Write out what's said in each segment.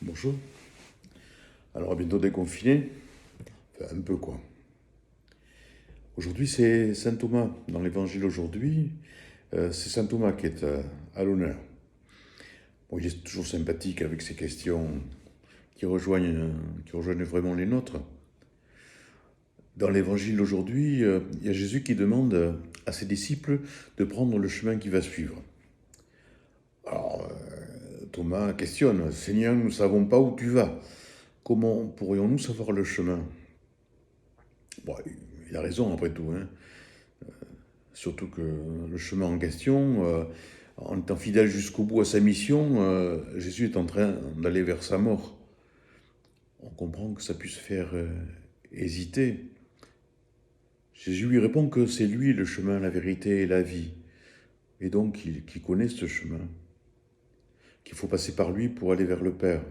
Bonjour. Alors, bientôt déconfiné, enfin, un peu quoi. Aujourd'hui, c'est saint Thomas. Dans l'évangile aujourd'hui, c'est saint Thomas qui est à l'honneur. Bon, il est toujours sympathique avec ses questions qui rejoignent vraiment les nôtres. Dans l'évangile d'aujourd'hui, il y a Jésus qui demande à ses disciples de prendre le chemin qu'il va suivre. Alors, Thomas questionne, Seigneur, nous ne savons pas où tu vas. Comment pourrions-nous savoir le chemin? Bon, il a raison après tout, hein. Surtout que le chemin en question, en étant fidèle jusqu'au bout à sa mission, Jésus est en train d'aller vers sa mort. On comprend que ça puisse faire hésiter. Jésus lui répond que c'est lui le chemin, la vérité et la vie. Et donc qu'il connaît ce chemin, qu'il faut passer par lui pour aller vers le Père.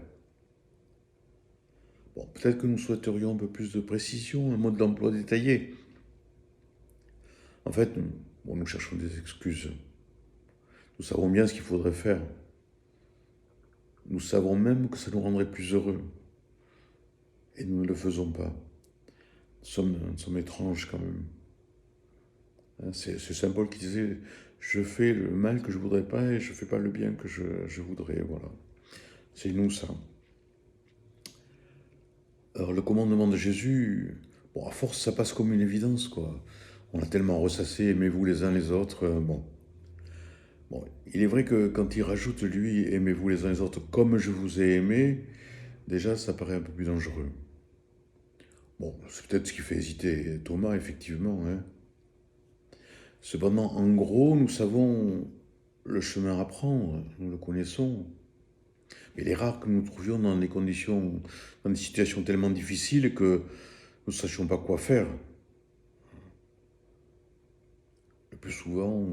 Bon, peut-être que nous souhaiterions un peu plus de précision, un mode d'emploi détaillé. En fait, nous cherchons des excuses. Nous savons bien ce qu'il faudrait faire. Nous savons même que ça nous rendrait plus heureux. Et nous ne le faisons pas. Nous sommes étranges quand même. C'est Saint Paul qui disait je fais le mal que je voudrais pas et je fais pas le bien que je voudrais. Voilà. C'est nous ça. Alors le commandement de Jésus, bon, à force ça passe comme une évidence quoi. On a tellement ressassé aimez-vous les uns les autres. Bon, il est vrai que quand il rajoute lui aimez-vous les uns les autres comme je vous ai aimé, déjà ça paraît un peu plus dangereux. Bon, c'est peut-être ce qui fait hésiter Thomas effectivement, hein. Cependant, en gros, nous savons le chemin à prendre, nous le connaissons. Mais il est rare que nous nous trouvions dans des situations tellement difficiles que nous ne sachions pas quoi faire. Le plus souvent,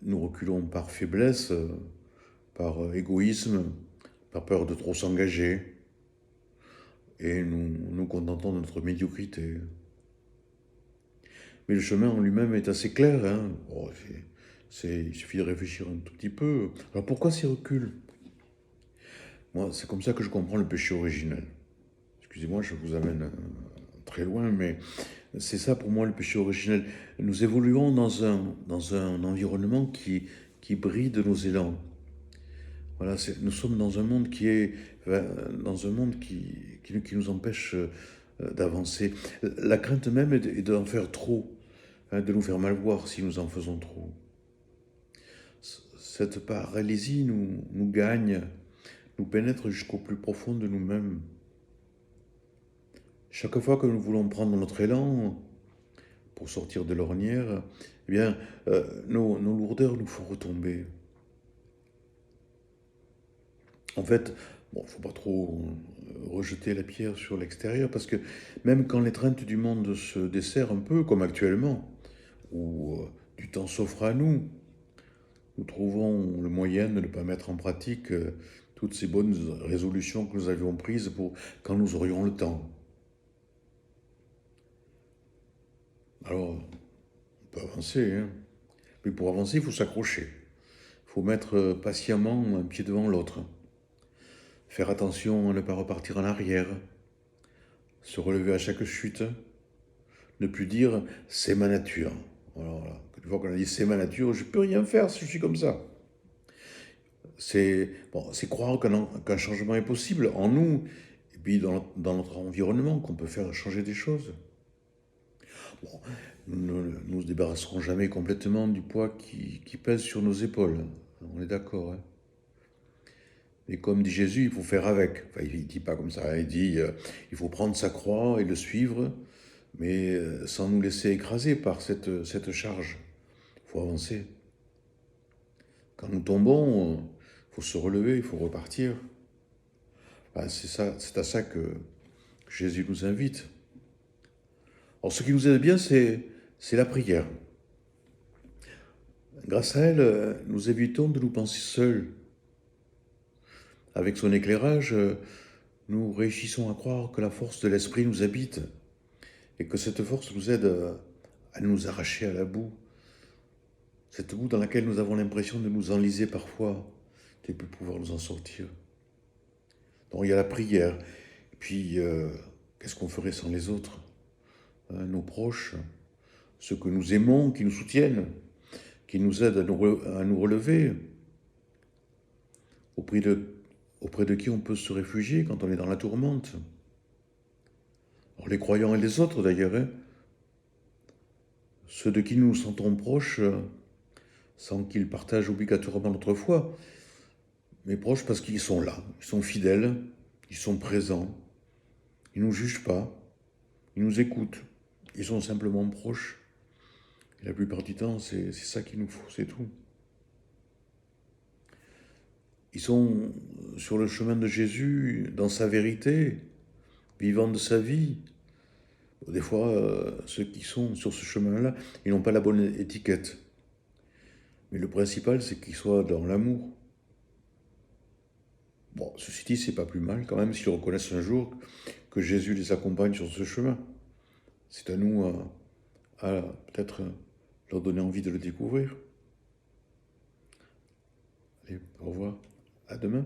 nous reculons par faiblesse, par égoïsme, par peur de trop s'engager, et nous nous contentons de notre médiocrité. Mais le chemin en lui-même est assez clair, hein. Oh, il suffit de réfléchir un tout petit peu. Alors pourquoi ces reculs? Moi, c'est comme ça que je comprends le péché originel. Excusez-moi, je vous amène très loin, mais c'est ça pour moi le péché originel. Nous évoluons dans un environnement qui bride nos élans. Voilà, nous sommes dans un monde dans un monde qui nous empêche d'avancer. La crainte même est d'en faire trop, hein, de nous faire mal voir si nous en faisons trop. Cette paralysie nous gagne, nous pénètre jusqu'au plus profond de nous-mêmes. Chaque fois que nous voulons prendre notre élan pour sortir de l'ornière, eh bien, nos lourdeurs nous font retomber. En fait, bon, faut pas trop rejeter la pierre sur l'extérieur, parce que même quand l'étreinte du monde se desserre un peu, comme actuellement, où du temps s'offre à nous, nous trouvons le moyen de ne pas mettre en pratique toutes ces bonnes résolutions que nous avions prises pour quand nous aurions le temps. Alors, on peut avancer, hein. Mais pour avancer, il faut s'accrocher. Il faut mettre patiemment un pied devant l'autre. Faire attention à ne pas repartir en arrière. Se relever à chaque chute. Ne plus dire c'est ma nature. Voilà. Une fois qu'on a dit c'est ma nature, je ne peux rien faire si je suis comme ça. C'est croire qu'un changement est possible en nous et puis dans notre environnement, qu'on peut faire changer des choses. Bon, nous ne nous débarrasserons jamais complètement du poids qui pèse sur nos épaules. On est d'accord, hein. Et comme dit Jésus, il faut faire avec. Enfin, il ne dit pas comme ça, hein. Il dit il faut prendre sa croix et le suivre, mais sans nous laisser écraser par cette charge. Il faut avancer. Quand nous tombons, il faut se relever, il faut repartir. Ben, c'est à ça que Jésus nous invite. Alors, ce qui nous aide bien, c'est la prière. Grâce à elle, nous évitons de nous penser seuls. Avec son éclairage, nous réussissons à croire que la force de l'esprit nous habite et que cette force nous aide à nous arracher à la boue. Cette boue dans laquelle nous avons l'impression de nous enliser parfois, de ne plus pouvoir nous en sortir. Donc il y a la prière. Et puis, qu'est-ce qu'on ferait sans les autres? Hein, nos proches, ceux que nous aimons, qui nous soutiennent, qui nous aident à nous relever, auprès de, auprès de qui on peut se réfugier quand on est dans la tourmente. Alors les croyants et les autres d'ailleurs, hein, ceux de qui nous nous sentons proches, sans qu'ils partagent obligatoirement notre foi, mais proches parce qu'ils sont là, ils sont fidèles, ils sont présents, ils ne nous jugent pas, ils nous écoutent, ils sont simplement proches. Et la plupart du temps, c'est ça qu'il nous faut, c'est tout. Ils sont sur le chemin de Jésus, dans sa vérité, vivant de sa vie. Des fois, ceux qui sont sur ce chemin-là, ils n'ont pas la bonne étiquette. Mais le principal, c'est qu'ils soient dans l'amour. Bon, ceci dit, c'est pas plus mal quand même s'ils reconnaissent un jour que Jésus les accompagne sur ce chemin. C'est à nous à peut-être leur donner envie de le découvrir. Allez, au revoir. À demain.